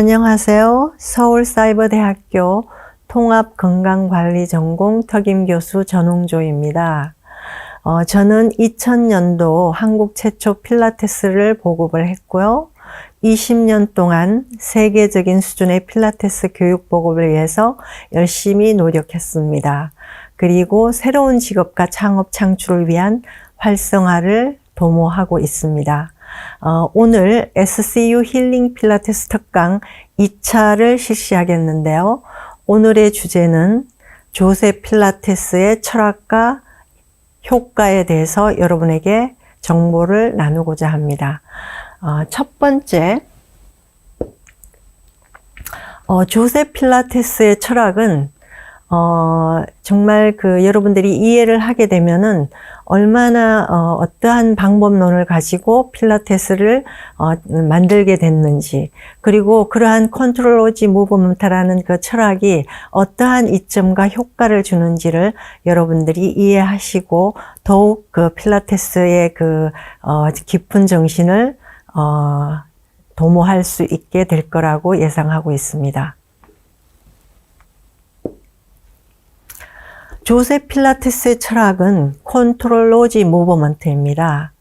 안녕하세요. 서울사이버대학교 통합건강관리전공 특임교수 전웅조입니다. 저는 2000년도 한국 최초 필라테스를 보급을 했고요. 20년 동안 세계적인 수준의 필라테스 교육 보급을 위해서 열심히 노력했습니다. 그리고 새로운 직업과 창업 창출을 위한 활성화를 도모하고 있습니다. 오늘 SCU 힐링 필라테스 특강 2차를 실시하겠는데요. 오늘의 주제는 조세 필라테스의 철학과 효과에 대해서 여러분에게 정보를 나누고자 합니다. 첫 번째, 조세 필라테스의 철학은 정말 여러분들이 이해를 하게 되면은 얼마나 어떠한 방법론을 가지고 필라테스를 만들게 됐는지, 그리고 그러한 컨트롤 무브먼트라는 그 철학이 어떠한 이점과 효과를 주는지를 여러분들이 이해하시고 더욱 그 필라테스의 깊은 정신을 도모할 수 있게 될 거라고 예상하고 있습니다. 조세 필라테스의 철학은 컨트롤 무브먼트입니다.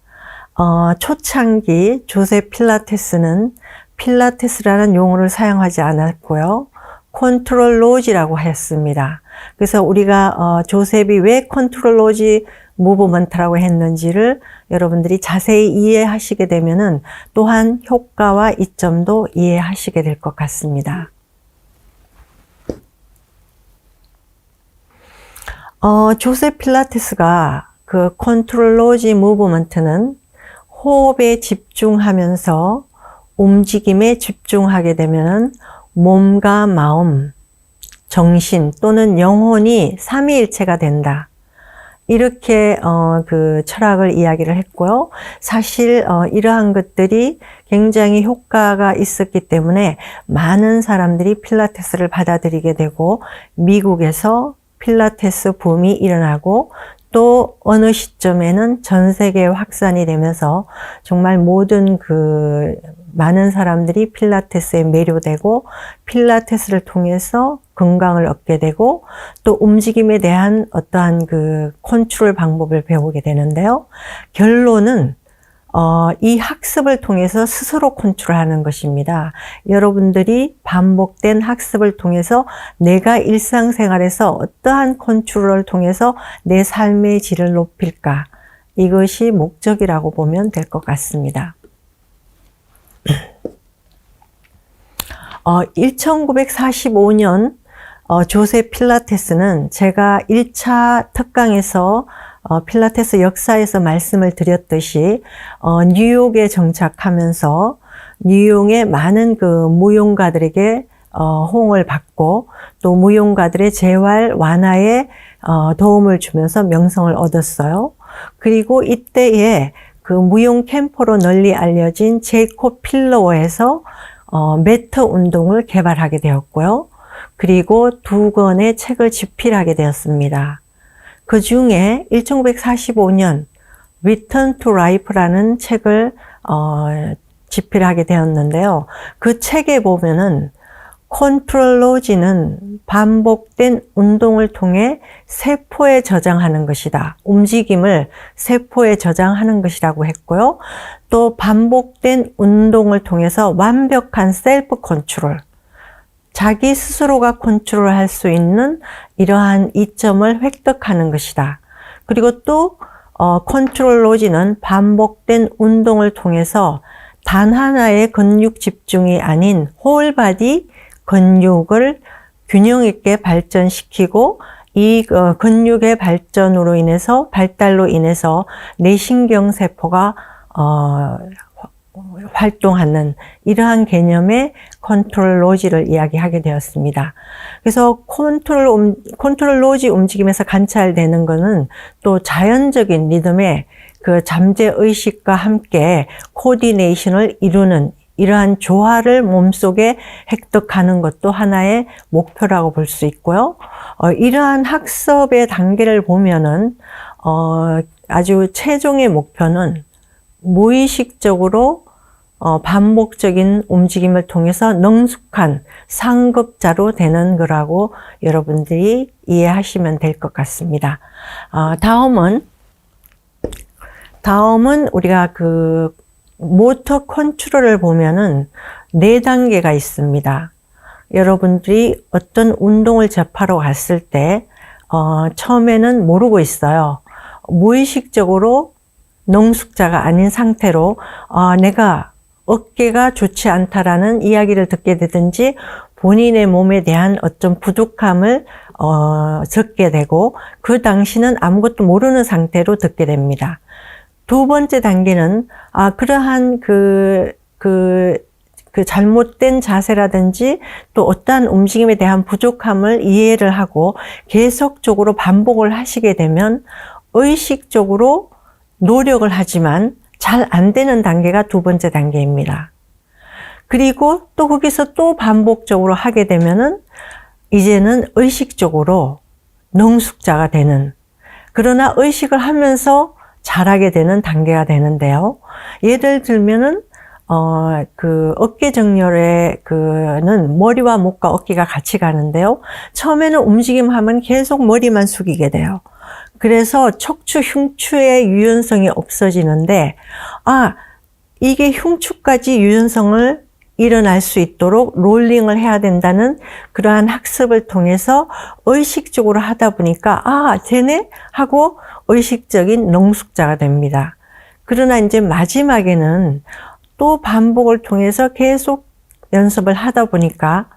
초창기 조세 필라테스는 필라테스라는 용어를 사용하지 않았고요. 컨트롤로지라고 했습니다. 그래서 우리가 조셉이 왜 컨트롤로지 무브먼트라고 했는지를 여러분들이 자세히 이해하시게 되면은 또한 효과와 이점도 이해하시게 될 것 같습니다. 조세 필라테스가 그 컨트롤로지 무브먼트는 호흡에 집중하면서 움직임에 집중하게 되면 몸과 마음, 정신 또는 영혼이 삼위일체가 된다. 이렇게 그 철학을 이야기를 했고요. 사실 이러한 것들이 굉장히 효과가 있었기 때문에 많은 사람들이 필라테스를 받아들이게 되고 미국에서 필라테스 붐이 일어나고 또 어느 시점에는 전 세계에 확산이 되면서 정말 모든 많은 사람들이 필라테스에 매료되고 필라테스를 통해서 건강을 얻게 되고 또 움직임에 대한 어떠한 컨트롤 방법을 배우게 되는데요. 결론은 이 학습을 통해서 스스로 컨트롤하는 것입니다. 여러분들이 반복된 학습을 통해서 내가 일상생활에서 어떠한 컨트롤을 통해서 내 삶의 질을 높일까? 이것이 목적이라고 보면 될 것 같습니다. 1945년 조세 필라테스는 제가 1차 특강에서 필라테스 역사에서 말씀을 드렸듯이 뉴욕에 정착하면서 뉴욕의 많은 무용가들에게 호응을 받고 또 무용가들의 재활 완화에 도움을 주면서 명성을 얻었어요. 그리고 이때에 무용 캠퍼로 널리 알려진 제이콥 필로어에서 매트 운동을 개발하게 되었고요. 그리고 2권의 책을 집필하게 되었습니다. 그 중에 1945년 Return to Life라는 책을 집필하게 되었는데요. 그 책에 보면은 컨트롤로지는 반복된 운동을 통해 세포에 저장하는 것이다. 움직임을 세포에 저장하는 것이라고 했고요. 또 반복된 운동을 통해서 완벽한 셀프 컨트롤, 자기 스스로가 컨트롤할 수 있는 이러한 이점을 획득하는 것이다. 그리고 또 컨트롤로지는 반복된 운동을 통해서 단 하나의 근육 집중이 아닌 홀바디 근육을 균형 있게 발전시키고 이 근육의 발전으로 인해서 발달로 인해서 뇌신경세포가 활동하는 이러한 개념의 컨트롤로지를 이야기하게 되었습니다. 그래서 컨트롤로지 움직임에서 관찰되는 것은 또 자연적인 리듬의 잠재의식과 함께 코디네이션을 이루는 이러한 조화를 몸속에 획득하는 것도 하나의 목표라고 볼 수 있고요. 이러한 학습의 단계를 보면은 아주 최종의 목표는 무의식적으로 반복적인 움직임을 통해서 능숙한 상급자로 되는 거라고 여러분들이 이해하시면 될 것 같습니다. 다음은 우리가 그 모터 컨트롤을 보면은 4단계가 있습니다. 여러분들이 어떤 운동을 접하러 갔을 때 처음에는 모르고 있어요. 무의식적으로 능숙자가 아닌 상태로 내가 어깨가 좋지 않다라는 이야기를 듣게 되든지 본인의 몸에 대한 어떤 부족함을 적게 되고 그 당시는 아무것도 모르는 상태로 듣게 됩니다. 두 번째 단계는 그러한 그 잘못된 자세라든지 또 어떠한 움직임에 대한 부족함을 이해를 하고 계속적으로 반복을 하시게 되면 의식적으로 노력을 하지만 잘 안 되는 단계가 두 번째 단계입니다. 그리고 또 거기서 또 반복적으로 하게 되면은 이제는 의식적으로 능숙자가 되는, 그러나 의식을 하면서 잘하게 되는 단계가 되는데요. 예를 들면은 그 어깨 정렬의 그는 머리와 목과 어깨가 같이 가는데요. 처음에는 움직임하면 계속 머리만 숙이게 돼요. 그래서 척추, 흉추의 유연성이 없어지는데, 이게 흉추까지 유연성을 일어날 수 있도록 롤링을 해야 된다는 그러한 학습을 통해서 의식적으로 하다 보니까, 되네? 하고 의식적인 능숙자가 됩니다. 그러나 이제 마지막에는 또 반복을 통해서 계속 연습을 하다 보니까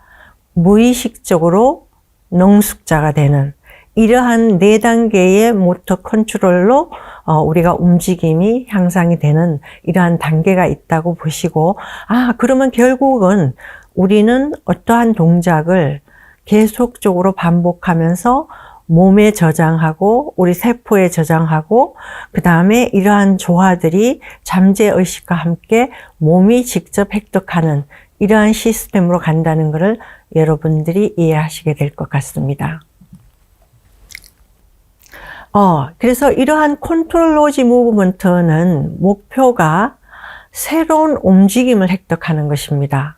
무의식적으로 능숙자가 되는 이러한 4단계의 모터 컨트롤로 우리가 움직임이 향상이 되는 이러한 단계가 있다고 보시고, 그러면 결국은 우리는 어떠한 동작을 계속적으로 반복하면서 몸에 저장하고 우리 세포에 저장하고 그 다음에 이러한 조화들이 잠재의식과 함께 몸이 직접 획득하는 이러한 시스템으로 간다는 것을 여러분들이 이해하시게 될 것 같습니다. 그래서 이러한 컨트롤 로지 무브먼트는 목표가 새로운 움직임을 획득하는 것입니다.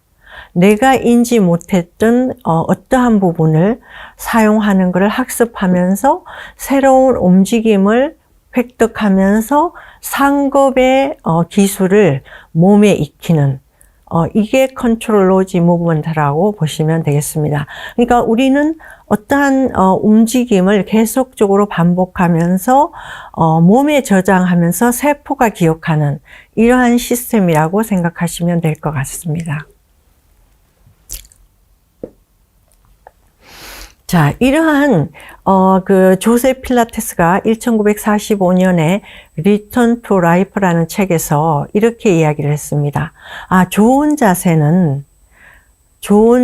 내가 인지 못했던 어떠한 부분을 사용하는 것을 학습하면서 새로운 움직임을 획득하면서 상급의 기술을 몸에 익히는 이게 컨트롤 로지 무브먼트라고 보시면 되겠습니다. 그러니까 우리는 어떠한 움직임을 계속적으로 반복하면서 몸에 저장하면서 세포가 기억하는 이러한 시스템이라고 생각하시면 될 것 같습니다. 자, 이러한 그 조세 필라테스가 1945년에 Return to Life라는 책에서 이렇게 이야기를 했습니다. 좋은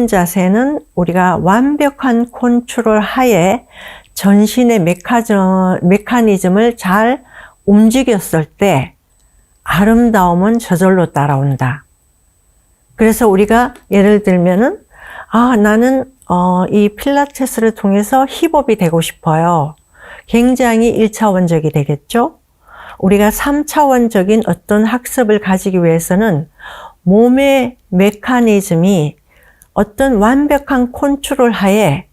자세는 우리가 완벽한 컨트롤 하에 전신의 메커니즘을 잘 움직였을 때 아름다움은 저절로 따라온다. 그래서 우리가 예를 들면은 나는 이 필라테스를 통해서 힙업이 되고 싶어요. 굉장히 1차원적이 되겠죠? 우리가 3차원적인 어떤 학습을 가지기 위해서는 몸의 메커니즘이 어떤 완벽한 컨트롤 하에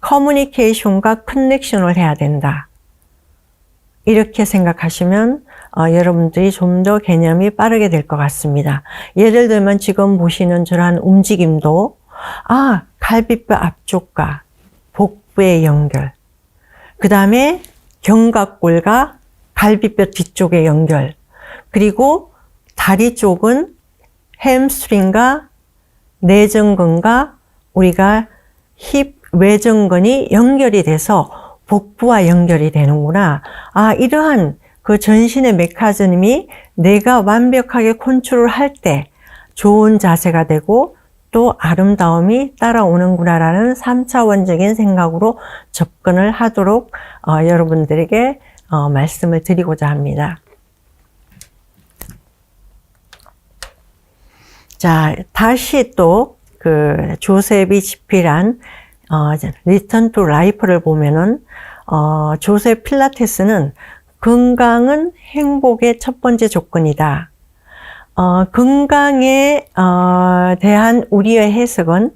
커뮤니케이션과 커넥션을 해야 된다. 이렇게 생각하시면 여러분들이 좀 더 개념이 빠르게 될 것 같습니다. 예를 들면 지금 보시는 저러한 움직임도 갈비뼈 앞쪽과 복부의 연결, 그 다음에 견갑골과 갈비뼈 뒤쪽의 연결, 그리고 다리 쪽은 햄스트링과 내전근과 우리가 힙 외전근이 연결이 돼서 복부와 연결이 되는구나. 이러한 그 전신의 메커니즘이 내가 완벽하게 컨트롤할 때 좋은 자세가 되고 또 아름다움이 따라오는구나라는 3차원적인 생각으로 접근을 하도록 여러분들에게 말씀을 드리고자 합니다. 자, 다시 또 그 조셉이 집필한 Return to Life를 보면은 조셉 필라테스는 건강은 행복의 첫 번째 조건이다. 건강에 대한 우리의 해석은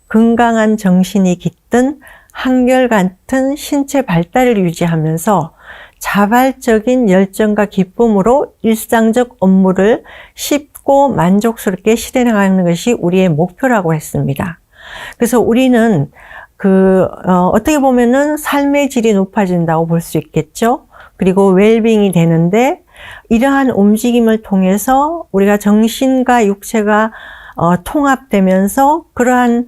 건강한 정신이 깃든 한결같은 신체 발달을 유지하면서 자발적인 열정과 기쁨으로 일상적 업무를 쉽고 만족스럽게 실행하는 것이 우리의 목표라고 했습니다. 그래서 우리는 어떻게 보면은 삶의 질이 높아진다고 볼 수 있겠죠. 그리고 웰빙이 되는데 이러한 움직임을 통해서 우리가 정신과 육체가 통합되면서 그러한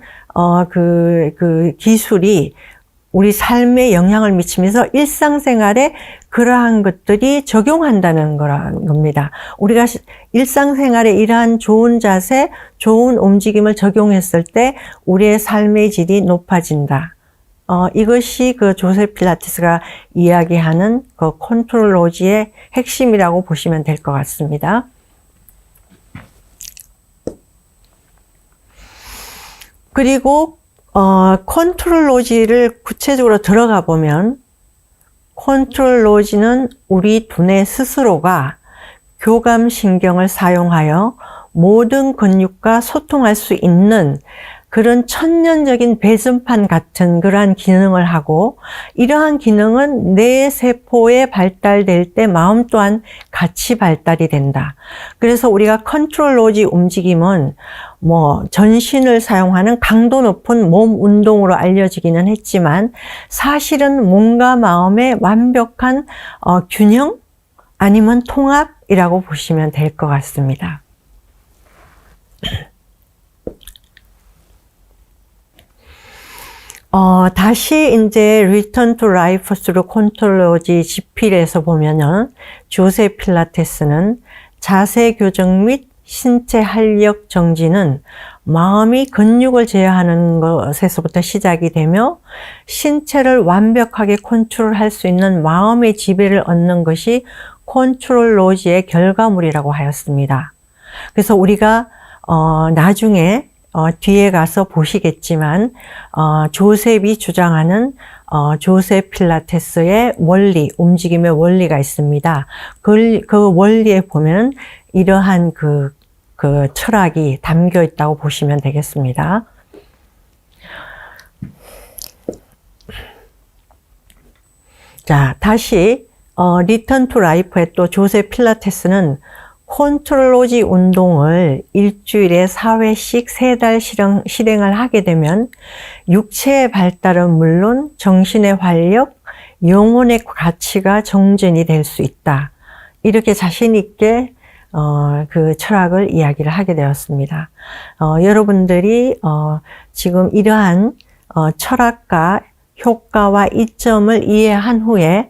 기술이 우리 삶에 영향을 미치면서 일상생활에 그러한 것들이 적용한다는 겁니다. 우리가 일상생활에 이러한 좋은 자세, 좋은 움직임을 적용했을 때 우리의 삶의 질이 높아진다. 이것이 조셉 필라테스가 이야기하는 컨트롤로지의 핵심이라고 보시면 될 것 같습니다. 그리고 컨트롤로지를 구체적으로 들어가 보면 컨트롤로지는 우리 두뇌 스스로가 교감신경을 사용하여 모든 근육과 소통할 수 있는 그런 천년적인 배전판 같은 그러한 기능을 하고, 이러한 기능은 뇌 세포에 발달될 때 마음 또한 같이 발달이 된다. 그래서 우리가 컨트롤로지 움직임은 전신을 사용하는 강도 높은 몸 운동으로 알려지기는 했지만 사실은 몸과 마음의 완벽한 균형 아니면 통합이라고 보시면 될 것 같습니다. 다시 이제 Return to Life through Controllogy 지필에서 보면은 조셉 필라테스는 자세 교정 및 신체 활력 정지는 마음이 근육을 제어하는 것에서부터 시작이 되며 신체를 완벽하게 컨트롤할 수 있는 마음의 지배를 얻는 것이 컨트롤로지의 결과물이라고 하였습니다. 그래서 우리가 나중에 뒤에 가서 보시겠지만 조셉이 주장하는 조셉 필라테스의 원리, 움직임의 원리가 있습니다. 그 원리에 보면 이러한 그 철학이 담겨 있다고 보시면 되겠습니다. 자, 다시 리턴 투 라이프의 또 조셉 필라테스는 컨트롤로지 운동을 일주일에 4회씩 3달 실행을 하게 되면 육체의 발달은 물론 정신의 활력, 영혼의 가치가 정전이 될 수 있다. 이렇게 자신 있게 그 철학을 이야기를 하게 되었습니다. 여러분들이 지금 이러한 철학과 효과와 이점을 이해한 후에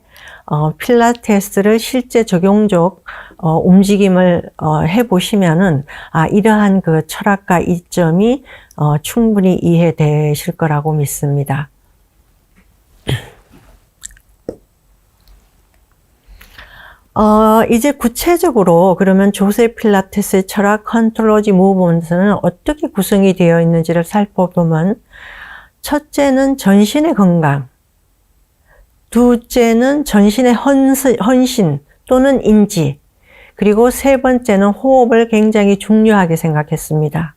필라테스를 실제 적용적 움직임을 해보시면은 이러한 그 철학과 이점이 충분히 이해되실 거라고 믿습니다. 이제 구체적으로 그러면 조셉 필라테스의 철학 컨트롤로지 무브먼트는 어떻게 구성이 되어 있는지를 살펴보면, 첫째는 전신의 건강, 둘째는 전신의 헌신 또는 인지, 그리고 세 번째는 호흡을 굉장히 중요하게 생각했습니다.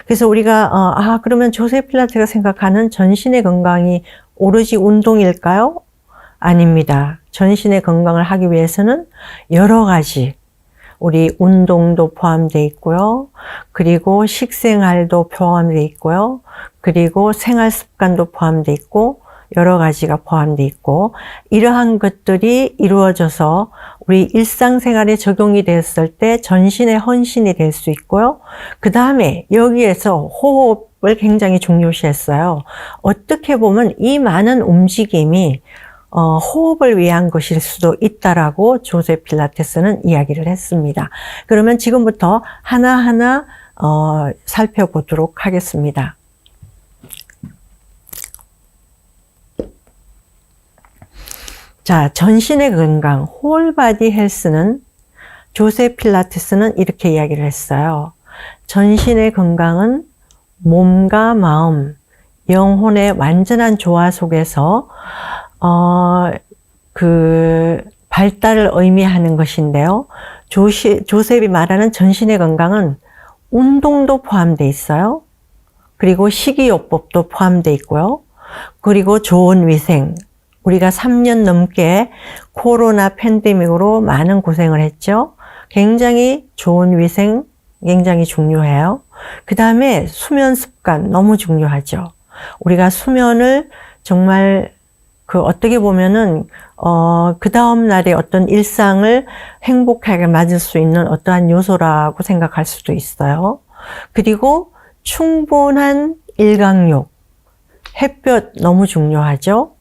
그래서 우리가 그러면 조셉 필라테스가 생각하는 전신의 건강이 오로지 운동일까요? 아닙니다. 전신의 건강을 하기 위해서는 여러 가지, 우리 운동도 포함되어 있고요. 그리고 식생활도 포함되어 있고요. 그리고 생활 습관도 포함되어 있고 여러 가지가 포함되어 있고, 이러한 것들이 이루어져서 우리 일상생활에 적용이 됐을 때 전신의 헌신이 될 수 있고요. 그 다음에 여기에서 호흡을 굉장히 중요시했어요. 어떻게 보면 이 많은 움직임이 호흡을 위한 것일 수도 있다라고 조셉 필라테스는 이야기를 했습니다. 그러면 지금부터 하나하나 살펴보도록 하겠습니다. 자, 전신의 건강, 홀바디 헬스는 조셉 필라테스는 이렇게 이야기를 했어요. 전신의 건강은 몸과 마음, 영혼의 완전한 조화 속에서 그 발달을 의미하는 것인데요. 조셉이 말하는 전신의 건강은 운동도 포함되어 있어요. 그리고 식이요법도 포함되어 있고요. 그리고 좋은 위생. 우리가 3년 넘게 코로나 팬데믹으로 많은 고생을 했죠. 굉장히 좋은 위생 굉장히 중요해요. 그 다음에 수면 습관 너무 중요하죠. 우리가 수면을 정말 어떻게 보면은 그 다음 날의 어떤 일상을 행복하게 맞을 수 있는 어떠한 요소라고 생각할 수도 있어요. 그리고 충분한 일광욕, 햇볕 너무 중요하죠.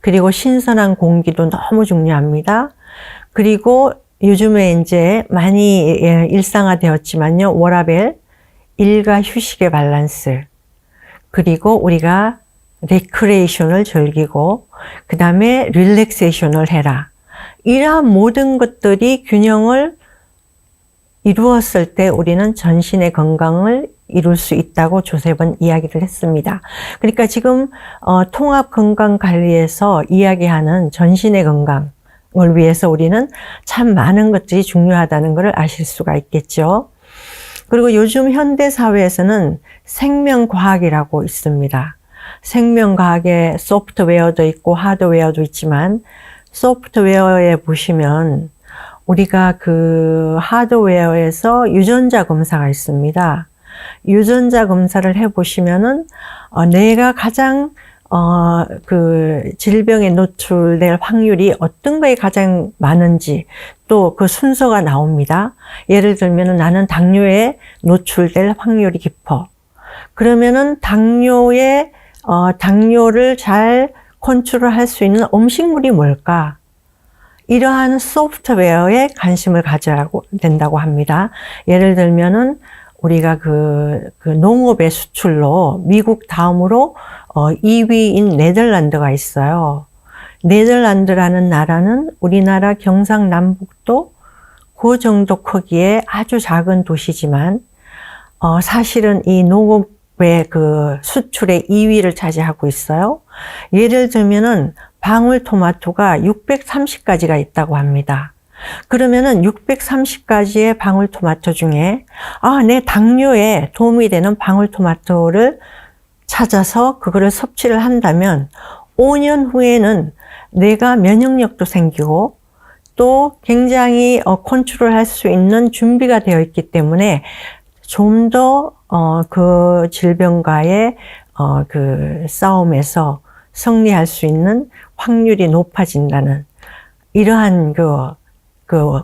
그리고 신선한 공기도 너무 중요합니다. 그리고 요즘에 이제 많이 일상화되었지만요. 워라밸, 일과 휴식의 밸런스. 그리고 우리가 레크레이션을 즐기고 그 다음에 릴렉세이션을 해라. 이러한 모든 것들이 균형을 이루었을 때 우리는 전신의 건강을 이룰 수 있다고 조셉은 이야기를 했습니다. 그러니까 지금 통합건강관리에서 이야기하는 전신의 건강을 위해서 우리는 참 많은 것들이 중요하다는 것을 아실 수가 있겠죠. 그리고 요즘 현대사회에서는 생명과학이라고 있습니다. 생명과학에 소프트웨어도 있고 하드웨어도 있지만 소프트웨어에 보시면 우리가 하드웨어에서 유전자 검사가 있습니다. 유전자 검사를 해보시면은 내가 가장 질병에 노출될 확률이 어떤 거에 가장 많은지 또 그 순서가 나옵니다. 예를 들면 나는 당뇨에 노출될 확률이 깊어. 그러면은 당뇨를 잘 컨트롤할 수 있는 음식물이 뭘까? 이러한 소프트웨어에 관심을 가져야 된다고 합니다. 예를 들면은 우리가 농업의 수출로 미국 다음으로 2위인 네덜란드가 있어요. 네덜란드라는 나라는 우리나라 경상남북도 그 정도 크기의 아주 작은 도시지만 사실은 이 농업의 수출의 2위를 차지하고 있어요. 예를 들면은 방울토마토가 630가지가 있다고 합니다. 그러면은 630가지의 방울토마토 중에 내 당뇨에 도움이 되는 방울토마토를 찾아서 그거를 섭취를 한다면 5년 후에는 내가 면역력도 생기고 또 굉장히 컨트롤할 수 있는 준비가 되어 있기 때문에 좀 더 그 질병과의 싸움에서 승리할 수 있는 확률이 높아진다는 이러한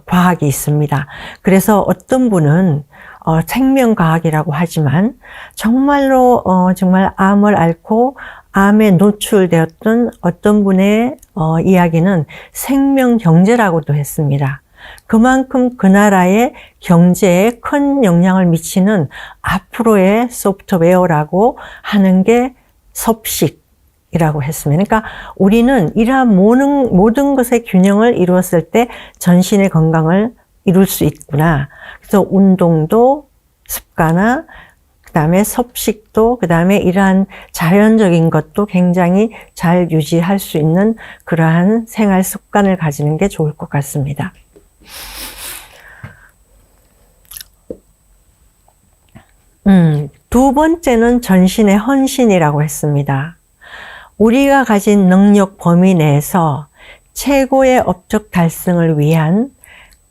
과학이 있습니다. 그래서 어떤 분은 생명과학이라고 하지만 정말로 정말 암을 앓고 암에 노출되었던 어떤 분의 이야기는 생명경제라고도 했습니다. 그만큼 그 나라의 경제에 큰 영향을 미치는 앞으로의 소프트웨어라고 하는 게 섭식이라고 했습니다. 그러니까 우리는 이러한 모든 것의 균형을 이루었을 때 전신의 건강을 이룰 수 있구나. 그래서 운동도 습관화, 그 다음에 섭식도, 그 다음에 이러한 자연적인 것도 굉장히 잘 유지할 수 있는 그러한 생활 습관을 가지는 게 좋을 것 같습니다. 두 번째는 전신의 헌신이라고 했습니다. 우리가 가진 능력 범위 내에서 최고의 업적 달성을 위한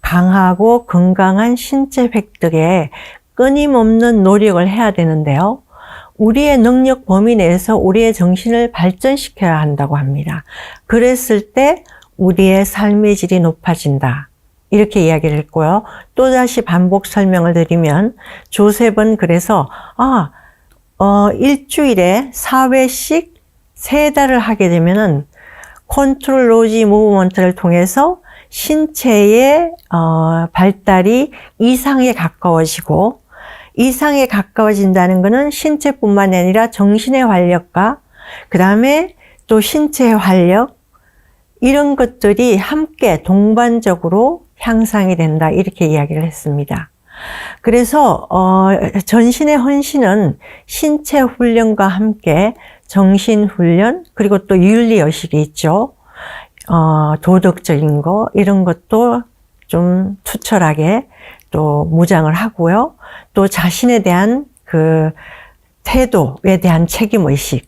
강하고 건강한 신체 획득에 끊임없는 노력을 해야 되는데요. 우리의 능력 범위 내에서 우리의 정신을 발전시켜야 한다고 합니다. 그랬을 때 우리의 삶의 질이 높아진다. 이렇게 이야기를 했고요. 또다시 반복 설명을 드리면 조셉은 그래서 일주일에 4회씩 3달을 하게 되면은 컨트롤 로지 무브먼트를 통해서 신체의 발달이 이상에 가까워지고, 이상에 가까워진다는 것은 신체뿐만 아니라 정신의 활력과 그 다음에 또 신체의 활력, 이런 것들이 함께 동반적으로 향상이 된다, 이렇게 이야기를 했습니다. 그래서 전신의 헌신은 신체 훈련과 함께 정신 훈련, 그리고 또 윤리의식이 있죠. 도덕적인 거, 이런 것도 좀 투철하게 또 무장을 하고요. 또 자신에 대한 그 태도에 대한 책임의식,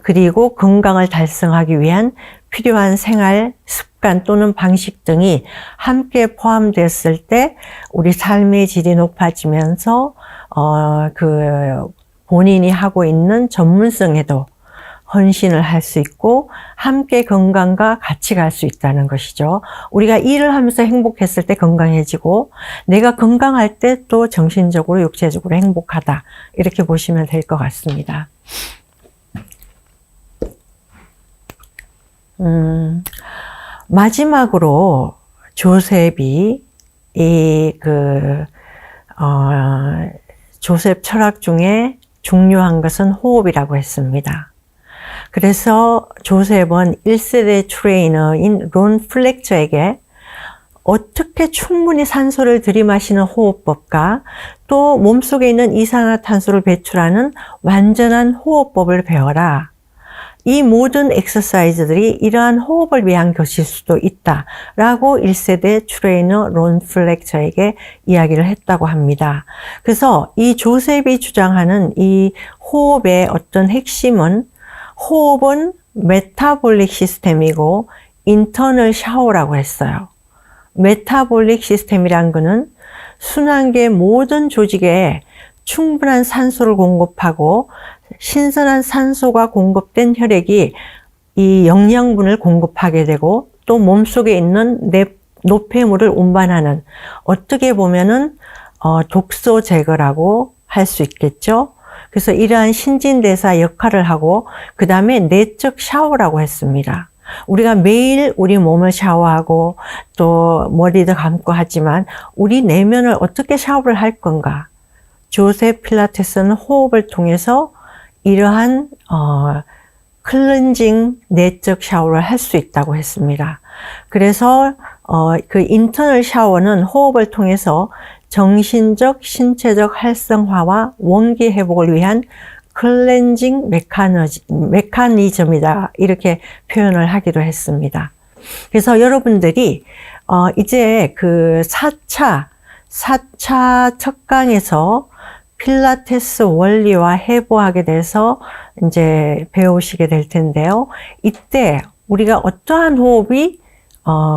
그리고 건강을 달성하기 위한 필요한 생활 습관 또는 방식 등이 함께 포함됐을 때 우리 삶의 질이 높아지면서 본인이 하고 있는 전문성에도 헌신을 할 수 있고 함께 건강과 같이 갈 수 있다는 것이죠. 우리가 일을 하면서 행복했을 때 건강해지고 내가 건강할 때 또 정신적으로 육체적으로 행복하다, 이렇게 보시면 될 것 같습니다. 마지막으로 조셉이 조셉 철학 중에 중요한 것은 호흡이라고 했습니다. 그래서 조셉은 1세대 트레이너인 론 플렉처에게 어떻게 충분히 산소를 들이마시는 호흡법과 또 몸속에 있는 이산화탄소를 배출하는 완전한 호흡법을 배워라. 이 모든 엑서사이즈들이 이러한 호흡을 위한 것일 수도 있다라고 1세대 트레이너 론 플렉처에게 이야기를 했다고 합니다. 그래서 이 조셉이 주장하는 이 호흡의 어떤 핵심은, 호흡은 메타볼릭 시스템이고 인터널 샤워라고 했어요. 메타볼릭 시스템이란 거는 순환계 모든 조직에 충분한 산소를 공급하고 신선한 산소가 공급된 혈액이 이 영양분을 공급하게 되고 또 몸속에 있는 노폐물을 운반하는, 어떻게 보면은 독소 제거라고 할 수 있겠죠. 그래서 이러한 신진대사 역할을 하고 그 다음에 내적 샤워라고 했습니다. 우리가 매일 우리 몸을 샤워하고 또 머리도 감고 하지만 우리 내면을 어떻게 샤워를 할 건가? 조셉 필라테스는 호흡을 통해서 이러한 클렌징 내적 샤워를 할 수 있다고 했습니다. 그래서 그 인터널 샤워는 호흡을 통해서 정신적, 신체적 활성화와 원기 회복을 위한 클렌징 메커니즘이다, 이렇게 표현을 하기도 했습니다. 그래서 여러분들이 이제 그 4차 첫 강에서 필라테스 원리와 해부하게 돼서 이제 배우시게 될 텐데요. 이때 우리가 어떠한 호흡이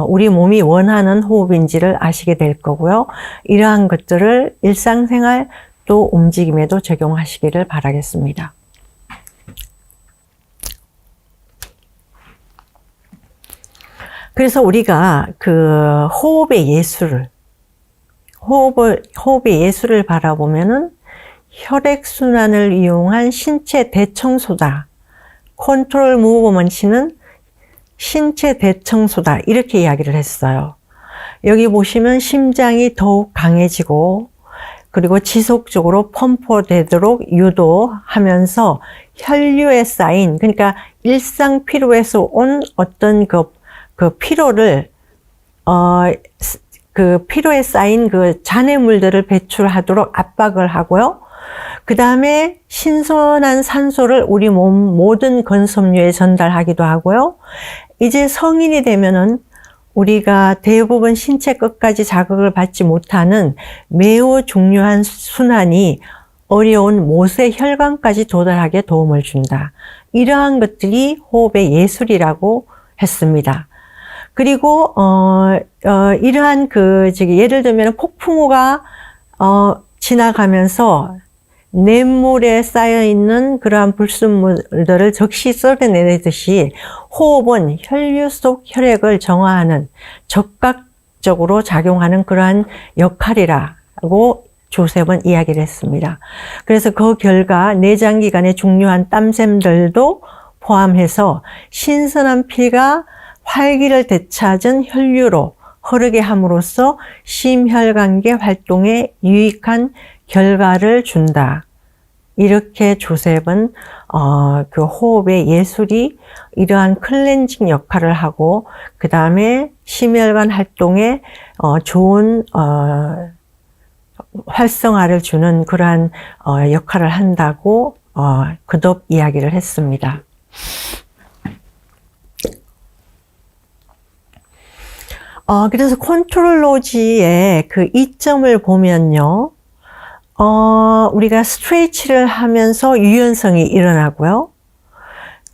우리 몸이 원하는 호흡인지를 아시게 될 거고요. 이러한 것들을 일상생활 또 움직임에도 적용하시기를 바라겠습니다. 그래서 우리가 그 호흡의 예술을 바라보면은 혈액순환을 이용한 신체 대청소다. 컨트롤 무브먼트는 신체 대청소다, 이렇게 이야기를 했어요. 여기 보시면 심장이 더욱 강해지고 그리고 지속적으로 펌프되도록 유도하면서 혈류에 쌓인, 그러니까 일상 피로에서 온 어떤 그 피로를 그 피로에 쌓인 그 잔해물들을 배출하도록 압박을 하고요. 그 다음에 신선한 산소를 우리 몸 모든 건섬유에 전달하기도 하고요. 이제 성인이 되면은 우리가 대부분 신체 끝까지 자극을 받지 못하는 매우 중요한 순환이 어려운 모세 혈관까지 도달하게 도움을 준다. 이러한 것들이 호흡의 예술이라고 했습니다. 그리고 이러한 예를 들면 폭풍우가 지나가면서 냇물에 쌓여있는 그러한 불순물들을 즉시 썰어내듯이 호흡은 혈류 속 혈액을 정화하는, 적극적으로 작용하는 그러한 역할이라고 조셉은 이야기를 했습니다. 그래서 그 결과 내장기관의 중요한 땀샘들도 포함해서 신선한 피가 활기를 되찾은 혈류로 흐르게 함으로써 심혈관계 활동에 유익한 결과를 준다. 이렇게 조셉은 그 호흡의 예술이 이러한 클렌징 역할을 하고 그 다음에 심혈관 활동에 좋은 활성화를 주는 그러한 역할을 한다고 거듭 이야기를 했습니다. 그래서 컨트롤 로지의 그 이점을 보면요. 우리가 스트레치를 하면서 유연성이 일어나고요.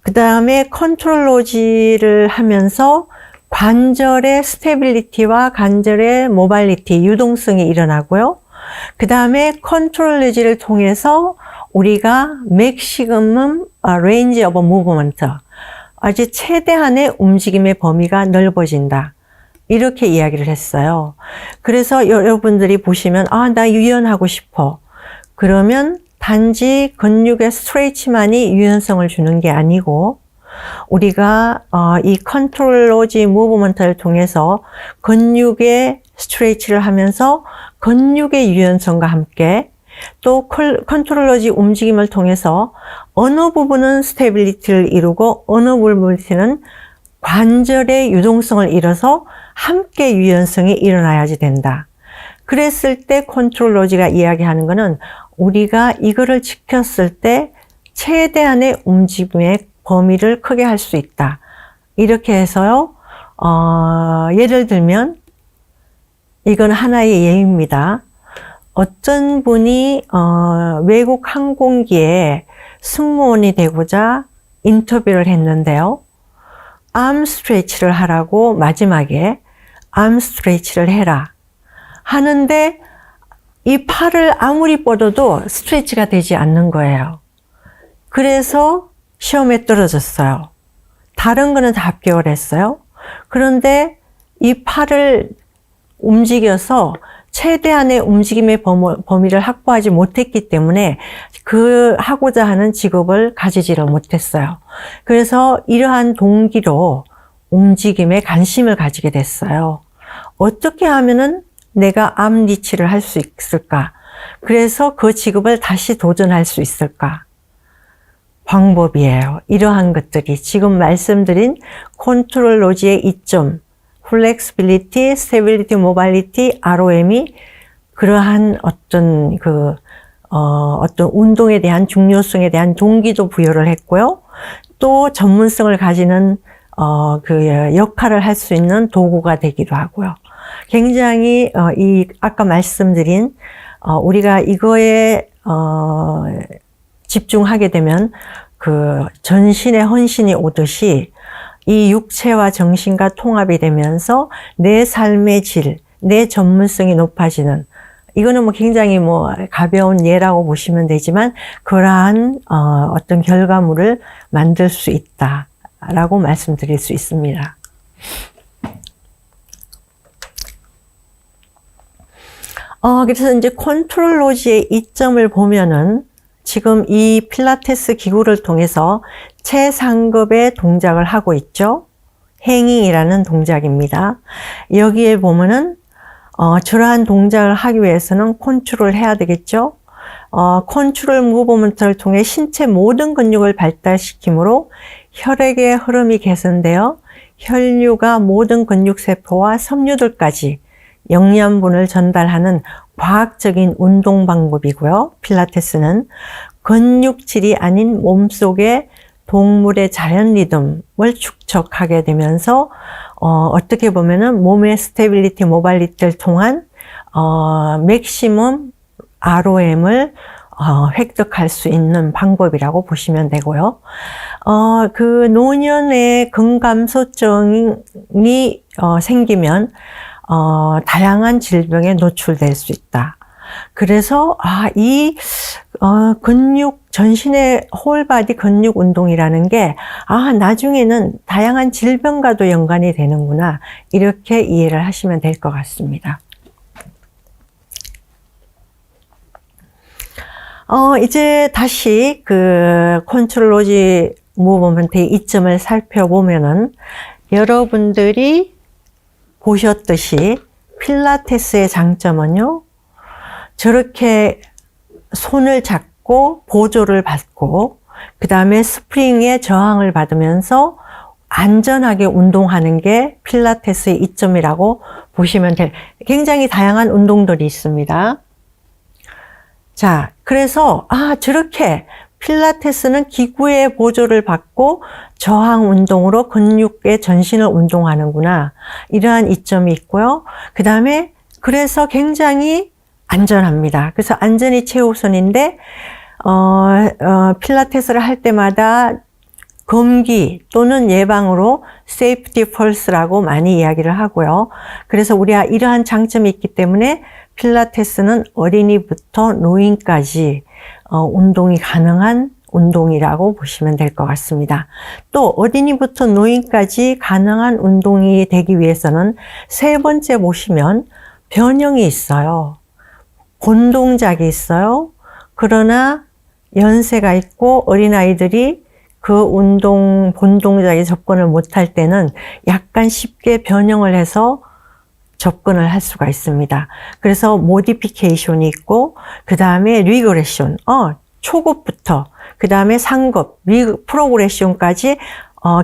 그 다음에 컨트롤 로지를 하면서 관절의 스테빌리티와 관절의 모발리티, 유동성이 일어나고요. 그 다음에 컨트롤 로지를 통해서 우리가 맥시멈 레인지 오브 무브먼트, 아주 최대한의 움직임의 범위가 넓어진다. 이렇게 이야기를 했어요. 그래서 여러분들이 보시면 나 유연하고 싶어. 그러면 단지 근육의 스트레치만이 유연성을 주는 게 아니고 우리가 이 컨트롤 로지 무브먼트를 통해서 근육의 스트레치를 하면서 근육의 유연성과 함께 또 컨트롤 로지 움직임을 통해서 어느 부분은 스테빌리티를 이루고 어느 부분은 관절의 유동성을 이뤄서 함께 유연성이 일어나야지 된다. 그랬을 때 컨트롤 로지가 이야기하는 것은 우리가 이거를 지켰을 때 최대한의 움직임의 범위를 크게 할 수 있다. 이렇게 해서요. 예를 들면 이건 하나의 예입니다. 어떤 분이 외국 항공기에 승무원이 되고자 인터뷰를 했는데요. 암 스트레치를 하라고 마지막에 암 스트레치를 해라 하는데 이 팔을 아무리 뻗어도 스트레치가 되지 않는 거예요. 그래서 시험에 떨어졌어요. 다른 거는 다 합격을 했어요. 그런데 이 팔을 움직여서 최대한의 움직임의 범위를 확보하지 못했기 때문에 그 하고자 하는 직업을 가지지를 못했어요. 그래서 이러한 동기로 움직임에 관심을 가지게 됐어요. 어떻게 하면은 내가 암 리치를 할 수 있을까? 그래서 그 직업을 다시 도전할 수 있을까? 방법이에요. 이러한 것들이 지금 말씀드린 컨트롤 로지의 이점, 플렉스빌리티, 스테빌리티, 모발리티, ROM이 그러한 어떤 어떤 운동에 대한 중요성에 대한 동기도 부여를 했고요. 또 전문성을 가지는 그 역할을 할 수 있는 도구가 되기도 하고요. 굉장히 아까 말씀드린 우리가 이거에 집중하게 되면 그 전신의 헌신이 오듯이 이 육체와 정신과 통합이 되면서 내 삶의 질, 내 전문성이 높아지는, 이거는 뭐 굉장히 뭐 가벼운 예라고 보시면 되지만 그러한 어떤 결과물을 만들 수 있다라고 말씀드릴 수 있습니다. 그래서 이제 컨트롤 로지의 이점을 보면은 지금 이 필라테스 기구를 통해서 최상급의 동작을 하고 있죠. 행잉이라는 동작입니다. 여기에 보면은 저러한 동작을 하기 위해서는 컨트롤을 해야 되겠죠. 컨트롤 무브먼트를 통해 신체 모든 근육을 발달시키므로 혈액의 흐름이 개선되어 혈류가 모든 근육세포와 섬유들까지 영양분을 전달하는 과학적인 운동 방법이고요. 필라테스는 근육질이 아닌 몸속의 동물의 자연 리듬을 축적하게 되면서 어떻게 보면은 몸의 스테빌리티, 모발리티를 통한 맥시멈 ROM을 획득할 수 있는 방법이라고 보시면 되고요. 그 노년의 근감소증이 생기면 다양한 질병에 노출될 수 있다. 그래서 이 근육, 전신의 홀바디 근육 운동이라는 게 나중에는 다양한 질병과도 연관이 되는구나, 이렇게 이해를 하시면 될 것 같습니다. 이제 다시 그 컨트롤 로지 무브먼트의 이점을 살펴보면은 여러분들이 보셨듯이 필라테스의 장점은요, 저렇게 손을 잡고 보조를 받고 그 다음에 스프링의 저항을 받으면서 안전하게 운동하는 게 필라테스의 이점이라고 보시면 돼요. 굉장히 다양한 운동들이 있습니다. 자, 그래서 저렇게 필라테스는 기구의 보조를 받고 저항 운동으로 근육의 전신을 운동하는구나. 이러한 이점이 있고요. 그 다음에 그래서 굉장히 안전합니다. 그래서 안전이 최우선인데 필라테스를 할 때마다 금기 또는 예방으로 safety first라고 많이 이야기를 하고요. 그래서 우리가 이러한 장점이 있기 때문에 필라테스는 어린이부터 노인까지 운동이 가능한 운동이라고 보시면 될 것 같습니다. 또 어린이부터 노인까지 가능한 운동이 되기 위해서는 세 번째 보시면 변형이 있어요. 본 동작이 있어요. 그러나 연세가 있고 어린아이들이 그 본 동작에 접근을 못할 때는 약간 쉽게 변형을 해서 접근을 할 수가 있습니다. 그래서 모디피케이션이 있고 그 다음에 리그레션, 초급부터 그 다음에 상급, 프로그레션까지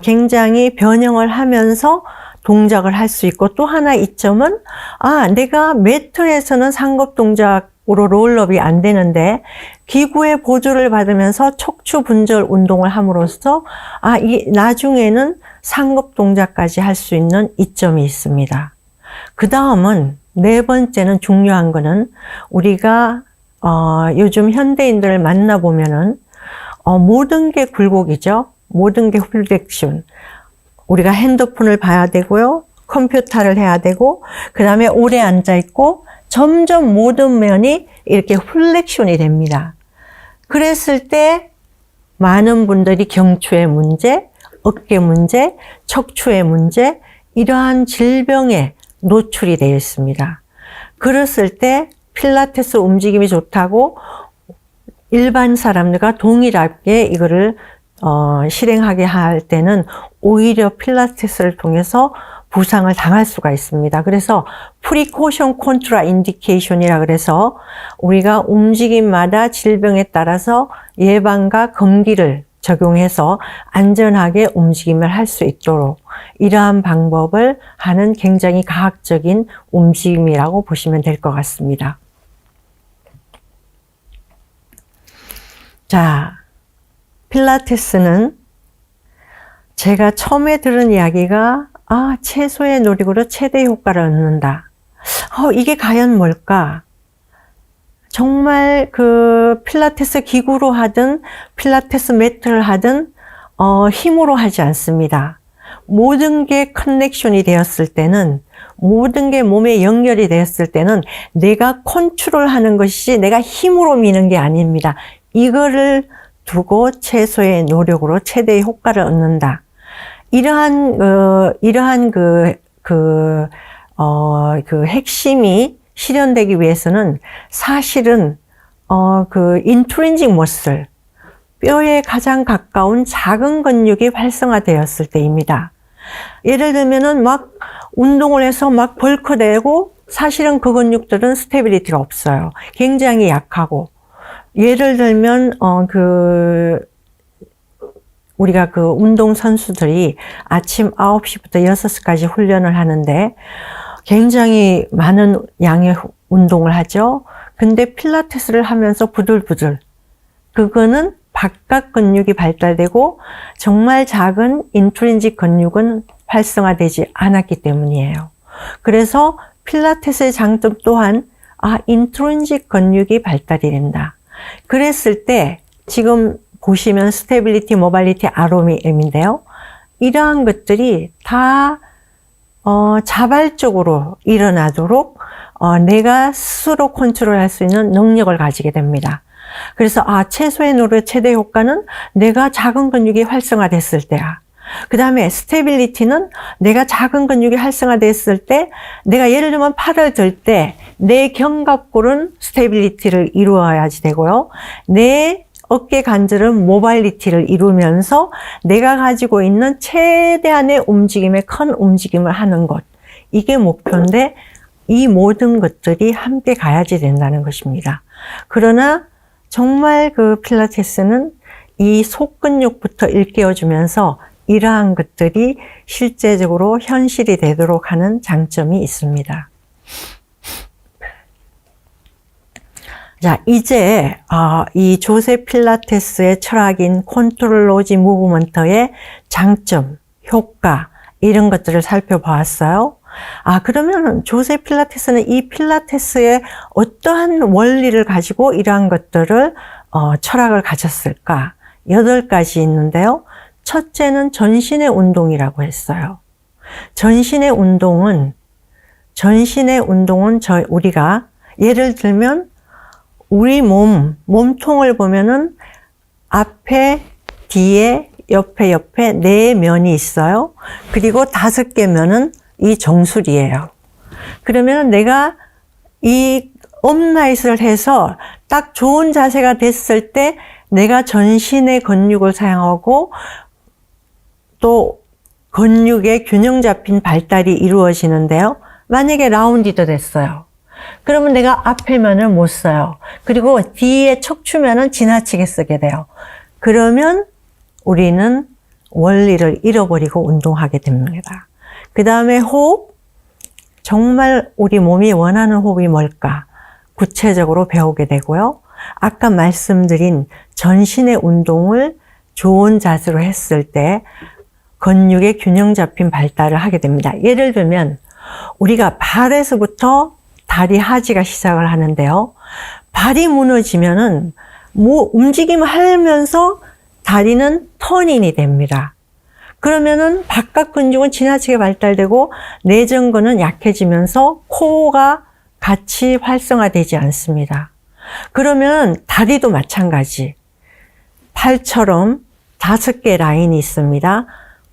굉장히 변형을 하면서 동작을 할 수 있고 또 하나 이점은 내가 매트에서는 상급 동작으로 롤업이 안 되는데 기구의 보조를 받으면서 척추 분절 운동을 함으로써 나중에는 상급 동작까지 할 수 있는 이점이 있습니다. 그 다음은 네 번째는 중요한 거는 우리가 요즘 현대인들을 만나보면은 모든 게 굴곡이죠. 모든 게 플렉션. 우리가 핸드폰을 봐야 되고요. 컴퓨터를 해야 되고 그 다음에 오래 앉아 있고 점점 모든 면이 이렇게 플렉션이 됩니다. 그랬을 때 많은 분들이 경추의 문제, 어깨 문제, 척추의 문제 이러한 질병에 노출이 되어 있습니다. 그랬을 때 필라테스 움직임이 좋다고 일반 사람들과 동일하게 이거를 실행하게 할 때는 오히려 필라테스를 통해서 부상을 당할 수가 있습니다. 그래서 프리코션 컨트라 인디케이션이라 그래서 우리가 움직임마다 질병에 따라서 예방과 금기를 적용해서 안전하게 움직임을 할 수 있도록 이러한 방법을 하는 굉장히 과학적인 움직임이라고 보시면 될 것 같습니다. 자, 필라테스는 제가 처음에 들은 이야기가 최소의 노력으로 최대 효과를 얻는다. 이게 과연 뭘까? 정말 그 필라테스 기구로 하든 필라테스 매트를 하든 힘으로 하지 않습니다. 모든 게 커넥션이 되었을 때는 모든 게 몸에 연결이 되었을 때는 내가 컨트롤하는 것이 내가 힘으로 미는 게 아닙니다. 이거를 두고 최소의 노력으로 최대의 효과를 얻는다. 이러한 그 핵심이 실현되기 위해서는 사실은 인트린직 머슬, 뼈에 가장 가까운 작은 근육이 활성화되었을 때입니다. 예를 들면은 막 운동을 해서 막 벌크되고 사실은 그 근육들은 스테빌리티가 없어요. 굉장히 약하고. 예를 들면 우리가 그 운동 선수들이 아침 9시부터 6시까지 훈련을 하는데 굉장히 많은 양의 운동을 하죠. 근데 필라테스를 하면서 부들부들. 그거는 바깥 근육이 발달되고 정말 작은 인트린직 근육은 활성화되지 않았기 때문이에요. 그래서 필라테스의 장점 또한 인트린직 근육이 발달이 된다. 그랬을 때 지금 보시면 스테빌리티, 모빌리티, ROM인데요. 이러한 것들이 다 자발적으로 일어나도록 내가 스스로 컨트롤할 수 있는 능력을 가지게 됩니다. 그래서 최소의 노력 최대 효과는 내가 작은 근육이 활성화됐을 때야. 그 다음에 스테빌리티는 내가 작은 근육이 활성화됐을 때 내가 예를 들면 팔을 들 때 내 견갑골은 스테빌리티를 이루어야지 되고요. 내 어깨 관절은 모빌리티를 이루면서 내가 가지고 있는 최대한의 움직임의 큰 움직임을 하는 것. 이게 목표인데 이 모든 것들이 함께 가야지 된다는 것입니다. 그러나 정말 그 필라테스는 이 속근육부터 일깨워주면서 이러한 것들이 실제적으로 현실이 되도록 하는 장점이 있습니다. 자, 이제 이 조세 필라테스의 철학인 컨트롤 로지 무브먼트의 장점, 효과 이런 것들을 살펴보았어요. 그러면 조세 필라테스는 이 필라테스의 어떠한 원리를 가지고 이러한 것들을 철학을 가졌을까? 8가지 있는데요. 첫째는 전신의 운동이라고 했어요. 전신의 운동은 우리가 예를 들면 우리 몸통을 보면은 앞에, 뒤에, 옆에 4면이 있어요. 그리고 5개 면은 이 정수리예요. 그러면 내가 이 업라잇을 해서 딱 좋은 자세가 됐을 때 내가 전신의 근육을 사용하고 또 근육의 균형 잡힌 발달이 이루어지는데요. 만약에 라운디도 됐어요. 그러면 내가 앞에 면을 못 써요. 그리고 뒤에 척추면은 지나치게 쓰게 돼요. 그러면 우리는 원리를 잃어버리고 운동하게 됩니다. 그 다음에 호흡. 정말 우리 몸이 원하는 호흡이 뭘까? 구체적으로 배우게 되고요. 아까 말씀드린 전신의 운동을 좋은 자세로 했을 때 근육의 균형 잡힌 발달을 하게 됩니다. 예를 들면 우리가 발에서부터 다리 하지가 시작을 하는데요. 발이 무너지면은 움직임을 하면서 다리는 턴인이 됩니다. 그러면은 바깥 근육은 지나치게 발달되고 내전근은 약해지면서 코어가 같이 활성화되지 않습니다. 그러면 다리도 마찬가지. 팔처럼 5개 라인이 있습니다.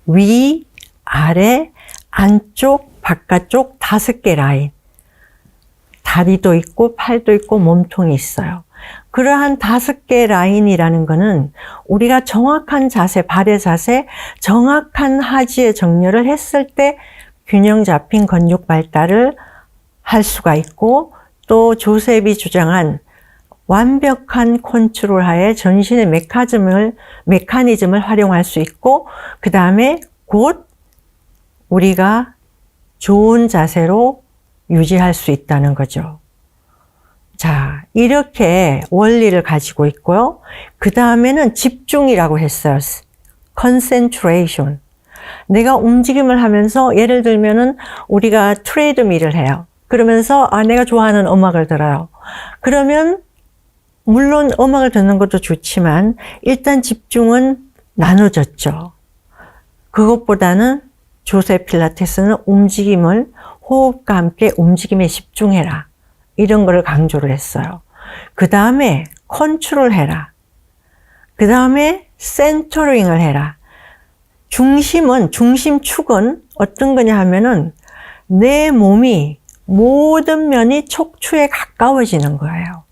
위, 아래, 안쪽, 바깥쪽 5개 라인. 다리도 있고 팔도 있고 몸통이 있어요. 그러한 5개 라인이라는 거는 우리가 정확한 자세, 발의 자세, 정확한 하지의 정렬을 했을 때 균형 잡힌 근육 발달을 할 수가 있고 또 조셉이 주장한 완벽한 컨트롤 하에 전신의 메커니즘을 활용할 수 있고 그 다음에 곧 우리가 좋은 자세로 유지할 수 있다는 거죠. 자, 이렇게 원리를 가지고 있고요. 그 다음에는 집중이라고 했어요. concentration. 내가 움직임을 하면서 예를 들면은 우리가 트레이드밀을 해요. 그러면서 내가 좋아하는 음악을 들어요. 그러면 물론 음악을 듣는 것도 좋지만 일단 집중은 나눠졌죠. 그것보다는 조세 필라테스는 움직임을 호흡과 함께 움직임에 집중해라. 이런 거를 강조를 했어요. 그 다음에 컨트롤 해라. 그 다음에 센터링을 해라. 중심축은 어떤 거냐 하면은 내 몸이 모든 면이 척추에 가까워지는 거예요.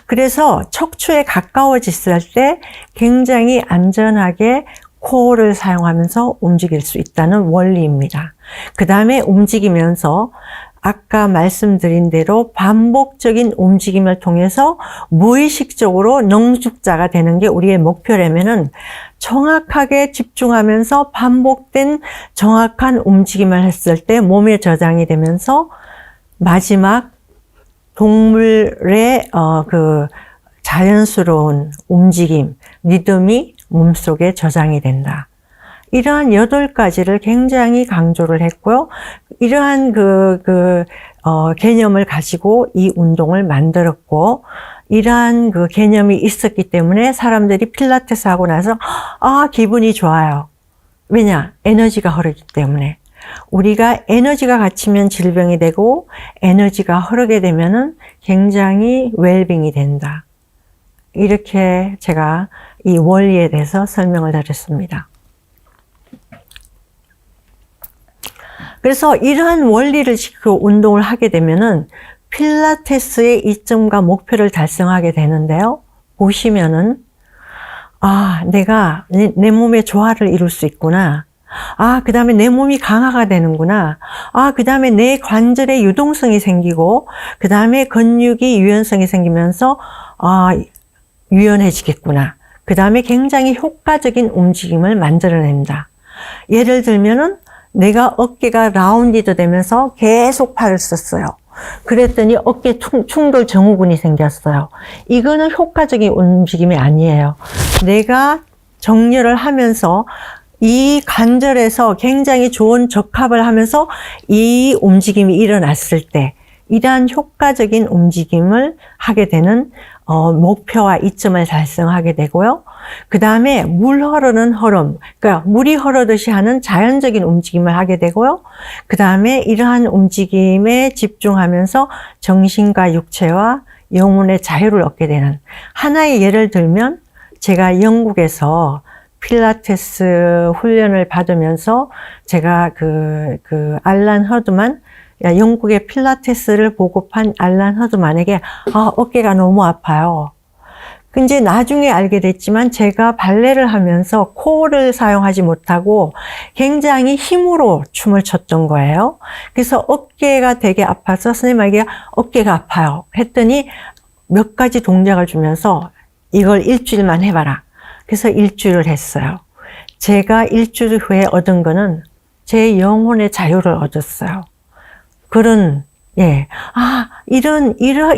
그래서 척추에 가까워졌을 때 굉장히 안전하게 코어를 사용하면서 움직일 수 있다는 원리입니다. 그 다음에 움직이면서 아까 말씀드린 대로 반복적인 움직임을 통해서 무의식적으로 능숙자가 되는 게 우리의 목표라면은 정확하게 집중하면서 반복된 정확한 움직임을 했을 때 몸에 저장이 되면서 마지막 동물의 그 자연스러운 움직임, 리듬이 몸속에 저장이 된다. 이러한 8가지를 굉장히 강조를 했고요. 이러한 개념을 가지고 이 운동을 만들었고, 이러한 그 개념이 있었기 때문에 사람들이 필라테스 하고 나서, 기분이 좋아요. 왜냐? 에너지가 흐르기 때문에. 우리가 에너지가 갇히면 질병이 되고, 에너지가 흐르게 되면은 굉장히 웰빙이 된다. 이렇게 제가 이 원리에 대해서 설명을 드렸습니다. 그래서 이러한 원리를 지키고 운동을 하게 되면은 필라테스의 이점과 목표를 달성하게 되는데요. 보시면은, 내가 내 몸의 조화를 이룰 수 있구나. 그 다음에 내 몸이 강화가 되는구나. 그 다음에 내 관절의 유동성이 생기고, 그 다음에 근육이 유연성이 생기면서, 유연해지겠구나. 그 다음에 굉장히 효과적인 움직임을 만들어낸다. 예를 들면은, 내가 어깨가 라운디드 되면서 계속 팔을 썼어요. 그랬더니 어깨 충돌 증후군이 생겼어요. 이거는 효과적인 움직임이 아니에요. 내가 정렬을 하면서 이 관절에서 굉장히 좋은 적합을 하면서 이 움직임이 일어났을 때 이러한 효과적인 움직임을 하게 되는 목표와 이점을 달성하게 되고요. 그 다음에 물 흐르는 흐름, 그러니까 물이 흐르듯이 하는 자연적인 움직임을 하게 되고요. 그 다음에 이러한 움직임에 집중하면서 정신과 육체와 영혼의 자유를 얻게 되는 하나의 예를 들면 제가 영국에서 필라테스 훈련을 받으면서 제가 알란 허드만 영국의 필라테스를 보급한 알란 허드만에게 어깨가 너무 아파요. 근데 나중에 알게 됐지만 제가 발레를 하면서 코어를 사용하지 못하고 굉장히 힘으로 춤을 췄던 거예요. 그래서 어깨가 되게 아파서 선생님에게 어깨가 아파요 했더니 몇 가지 동작을 주면서 이걸 일주일만 해봐라. 그래서 일주일을 했어요. 제가 일주일 후에 얻은 거는 제 영혼의 자유를 얻었어요.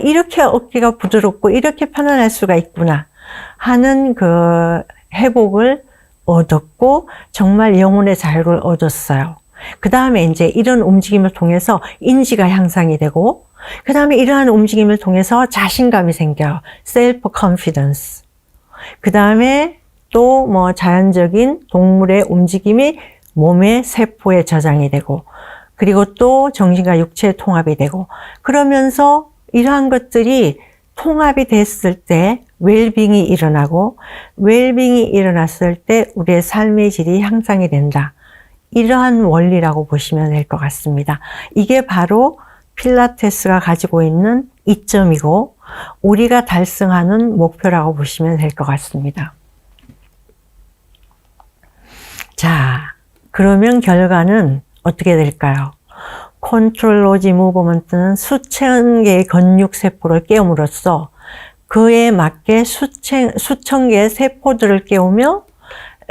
이렇게 어깨가 부드럽고 이렇게 편안할 수가 있구나 하는 그 회복을 얻었고 정말 영혼의 자유를 얻었어요. 그 다음에 이제 이런 움직임을 통해서 인지가 향상이 되고 그 다음에 이러한 움직임을 통해서 자신감이 생겨요. 셀프 컨피던스. 그 다음에 또 뭐 자연적인 동물의 움직임이 몸의 세포에 저장이 되고 그리고 또 정신과 육체의 통합이 되고 그러면서 이러한 것들이 통합이 됐을 때 웰빙이 일어나고 웰빙이 일어났을 때 우리의 삶의 질이 향상이 된다. 이러한 원리라고 보시면 될 것 같습니다. 이게 바로 필라테스가 가지고 있는 이점이고 우리가 달성하는 목표라고 보시면 될 것 같습니다. 자, 그러면 결과는 어떻게 될까요? 컨트롤 로지 무브먼트는 수천 개의 근육세포를 깨움으로써 그에 맞게 수천 개의 세포들을 깨우며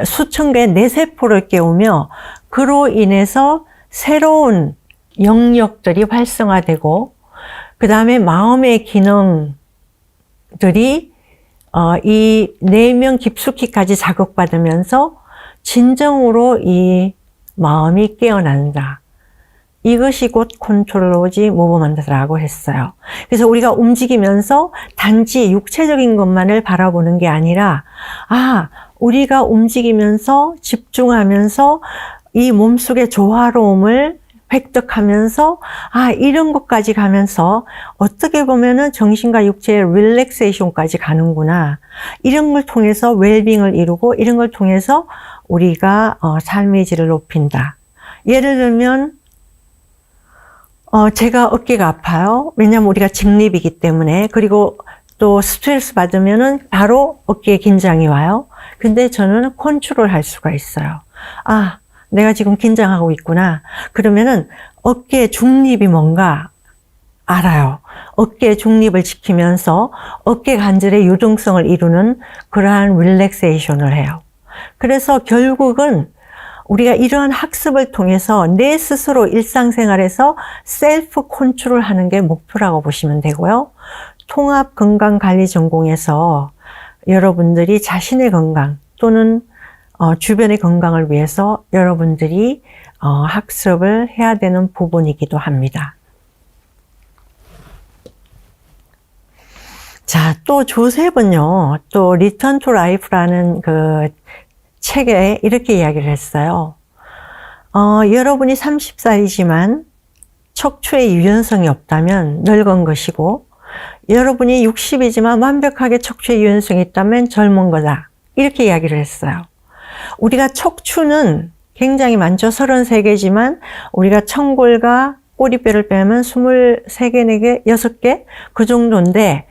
수천 개의 뇌세포를 깨우며 그로 인해서 새로운 영역들이 활성화되고 그 다음에 마음의 기능들이 이 내면 깊숙이까지 자극받으면서 진정으로 이 마음이 깨어난다. 이것이 곧 컨트롤 오브 무브먼트라고 했어요. 그래서 우리가 움직이면서 단지 육체적인 것만을 바라보는 게 아니라 우리가 움직이면서 집중하면서 이 몸속의 조화로움을 획득하면서 이런 것까지 가면서 어떻게 보면은 정신과 육체의 릴렉세이션까지 가는구나. 이런 걸 통해서 웰빙을 이루고 이런 걸 통해서 우리가 삶의 질을 높인다. 예를 들면 제가 어깨가 아파요. 왜냐하면 우리가 직립이기 때문에. 그리고 또 스트레스 받으면은 바로 어깨에 긴장이 와요. 근데 저는 컨트롤 할 수가 있어요. 내가 지금 긴장하고 있구나. 그러면은 어깨의 중립이 뭔가 알아요. 어깨의 중립을 지키면서 어깨 관절의 유동성을 이루는 그러한 릴렉세이션을 해요. 그래서 결국은 우리가 이러한 학습을 통해서 내 스스로 일상생활에서 셀프 컨트롤 하는 게 목표라고 보시면 되고요. 통합 건강관리 전공에서 여러분들이 자신의 건강 또는 주변의 건강을 위해서 여러분들이 학습을 해야 되는 부분이기도 합니다. 자, 또 조셉은요, 또 리턴 투 라이프라는 그 책에 이렇게 이야기를 했어요. 여러분이 30살이지만 척추에 유연성이 없다면 늙은 것이고, 여러분이 60이지만 완벽하게 척추에 유연성이 있다면 젊은 거다. 이렇게 이야기를 했어요. 우리가 척추는 굉장히 많죠. 33개지만 우리가 청골과 꼬리뼈를 빼면 23개, 4개, 6개 그 정도인데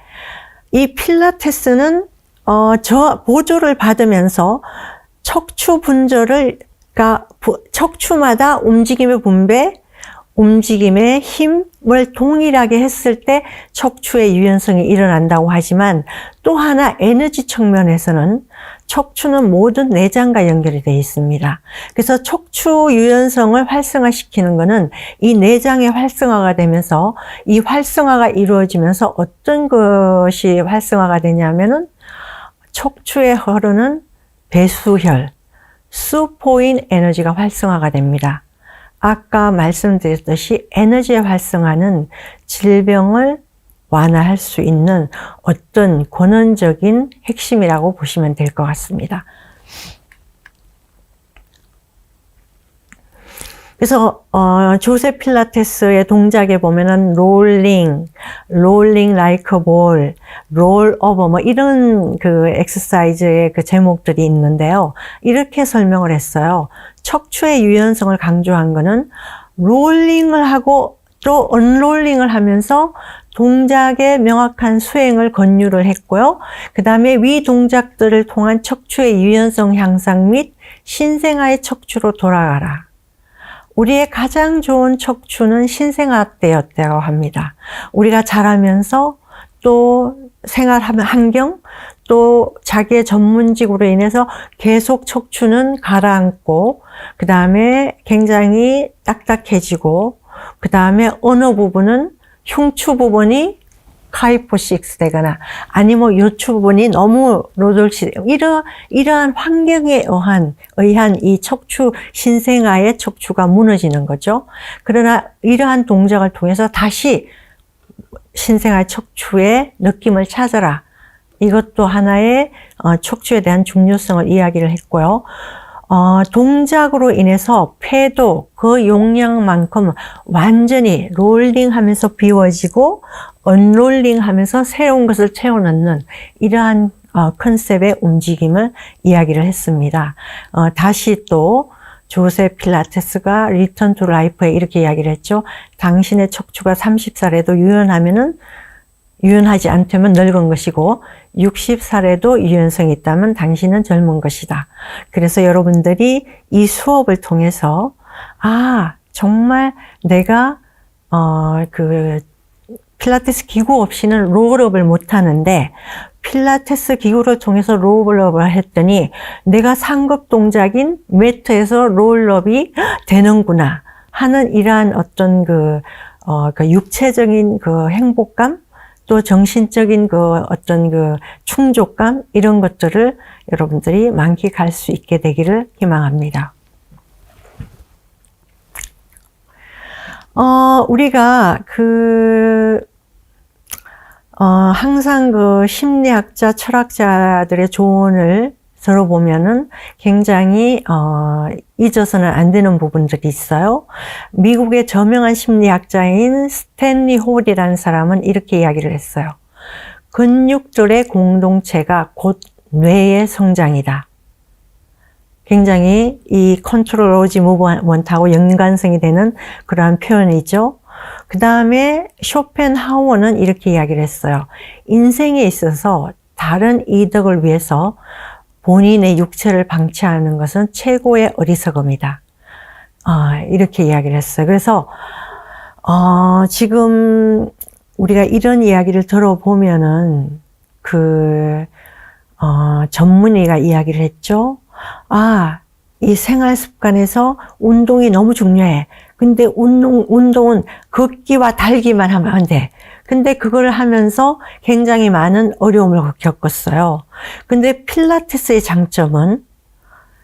이 필라테스는 보조를 받으면서 척추 분절을 척추마다 움직임의 분배, 움직임의 힘을 동일하게 했을 때 척추의 유연성이 일어난다고 하지만 또 하나 에너지 측면에서는 척추는 모든 내장과 연결이 되어 있습니다. 그래서 척추 유연성을 활성화시키는 것은 이 내장의 활성화가 되면서 이 활성화가 이루어지면서 어떤 것이 활성화가 되냐면은 척추에 흐르는 배수혈, 수포인 에너지가 활성화가 됩니다. 아까 말씀드렸듯이 에너지의 활성화는 질병을 완화할 수 있는 어떤 근원적인 핵심이라고 보시면 될 것 같습니다. 그래서 조세 필라테스의 동작에 보면은 롤링 like a ball, roll over 뭐 이런 그 엑서사이즈의 그 제목들이 있는데요. 이렇게 설명을 했어요. 척추의 유연성을 강조한 거는 롤링을 하고 또 언롤링을 하면서 동작의 명확한 수행을 권유를 했고요. 그 다음에 위 동작들을 통한 척추의 유연성 향상 및 신생아의 척추로 돌아가라. 우리의 가장 좋은 척추는 신생아 때였다고 합니다. 우리가 자라면서 또 생활 환경, 또 자기의 전문직으로 인해서 계속 척추는 가라앉고, 그 다음에 굉장히 딱딱해지고, 그 다음에 어느 부분은 흉추 부분이 카이포식스 되거나 아니면 요추 부분이 너무 로돌시 이러한 환경에 의한 이 척추 신생아의 척추가 무너지는 거죠. 그러나 이러한 동작을 통해서 다시 신생아의 척추의 느낌을 찾아라. 이것도 하나의 척추에 대한 중요성을 이야기를 했고요. 동작으로 인해서 폐도 그 용량만큼 완전히 롤링하면서 비워지고 언롤링하면서 새로운 것을 채워넣는 이러한 컨셉의 움직임을 이야기를 했습니다. 다시 또 조세 필라테스가 리턴 투 라이프에 이렇게 이야기를 했죠. 당신의 척추가 30살에도 유연하지 않다면 늙은 것이고 60살에도 유연성이 있다면 당신은 젊은 것이다. 그래서 여러분들이 이 수업을 통해서 정말 내가 그 필라테스 기구 없이는 롤업을 못 하는데 필라테스 기구를 통해서 롤업을 했더니 내가 상급 동작인 매트에서 롤업이 되는구나 하는 이러한 어떤 그 육체적인 그 행복감 또 정신적인 그 어떤 그 충족감 이런 것들을 여러분들이 만끽할 수 있게 되기를 희망합니다. 우리가 항상 그 심리학자, 철학자들의 조언을 들어보면은 굉장히 잊어서는 안 되는 부분들이 있어요. 미국의 저명한 심리학자인 스탠리 홀이라는 사람은 이렇게 이야기를 했어요. 근육들의 공동체가 곧 뇌의 성장이다. 굉장히 이 컨트롤 오지 무브먼트하고 연관성이 되는 그러한 표현이죠. 그 다음에 쇼펜하우어는 이렇게 이야기를 했어요. 인생에 있어서 다른 이득을 위해서 본인의 육체를 방치하는 것은 최고의 어리석음이다. 이렇게 이야기를 했어요. 그래서 지금 우리가 이런 이야기를 들어보면은 전문의가 이야기를 했죠. 이 생활 습관에서 운동이 너무 중요해. 근데 운동은 걷기와 달기만 하면 안 돼. 근데 그걸 하면서 굉장히 많은 어려움을 겪었어요. 근데 필라테스의 장점은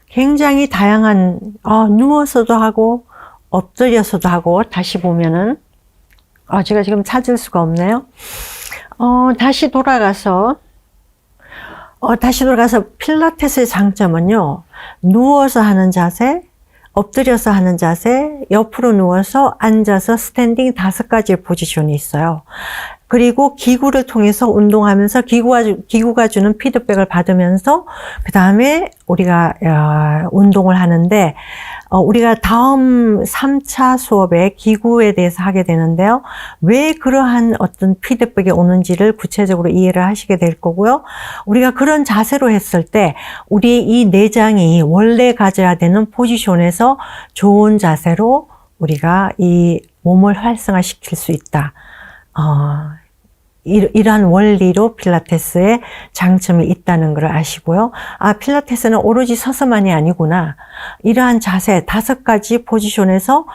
굉장히 다양한, 누워서도 하고, 엎드려서도 하고, 다시 보면은, 제가 지금 찾을 수가 없네요. 다시 돌아가서 필라테스의 장점은요, 누워서 하는 자세, 엎드려서 하는 자세, 옆으로 누워서 앉아서 스탠딩 5가지의 포지션이 있어요. 그리고 기구를 통해서 운동하면서 기구가 주는 피드백을 받으면서 그 다음에 우리가 운동을 하는데 우리가 다음 3차 수업에 기구에 대해서 하게 되는데요. 왜 그러한 어떤 피드백이 오는지를 구체적으로 이해를 하시게 될 거고요. 우리가 그런 자세로 했을 때 우리의 이 내장이 원래 가져야 되는 포지션에서 좋은 자세로 우리가 이 몸을 활성화시킬 수 있다. 이러한 원리로 필라테스에 장점이 있다는 걸 아시고요. 아, 필라테스는 오로지 서서만이 아니구나. 이러한 자세 5가지 포지션에서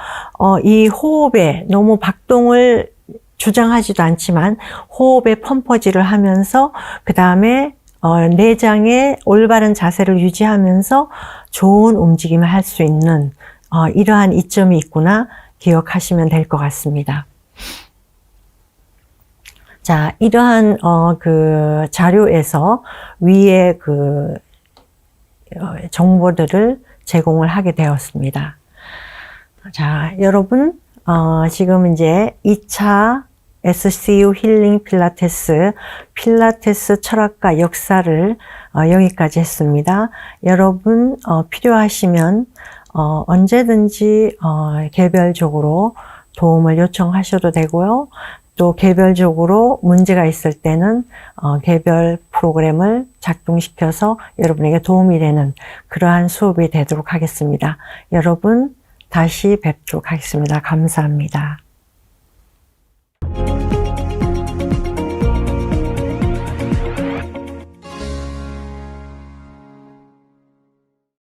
이 호흡에 너무 박동을 주장하지도 않지만 호흡에 펌퍼질을 하면서 그 다음에 내장의 올바른 자세를 유지하면서 좋은 움직임을 할 수 있는 이러한 이점이 있구나 기억하시면 될 것 같습니다. 자, 이러한 그 자료에서 위에 그 정보들을 제공을 하게 되었습니다. 자, 여러분 지금 이제 2차 SCU 힐링 필라테스 철학과 역사를 여기까지 했습니다. 여러분 필요하시면 언제든지 개별적으로 도움을 요청하셔도 되고요. 또 개별적으로 문제가 있을 때는 개별 프로그램을 작동시켜서 여러분에게 도움이 되는 그러한 수업이 되도록 하겠습니다. 여러분 다시 뵙도록 하겠습니다. 감사합니다.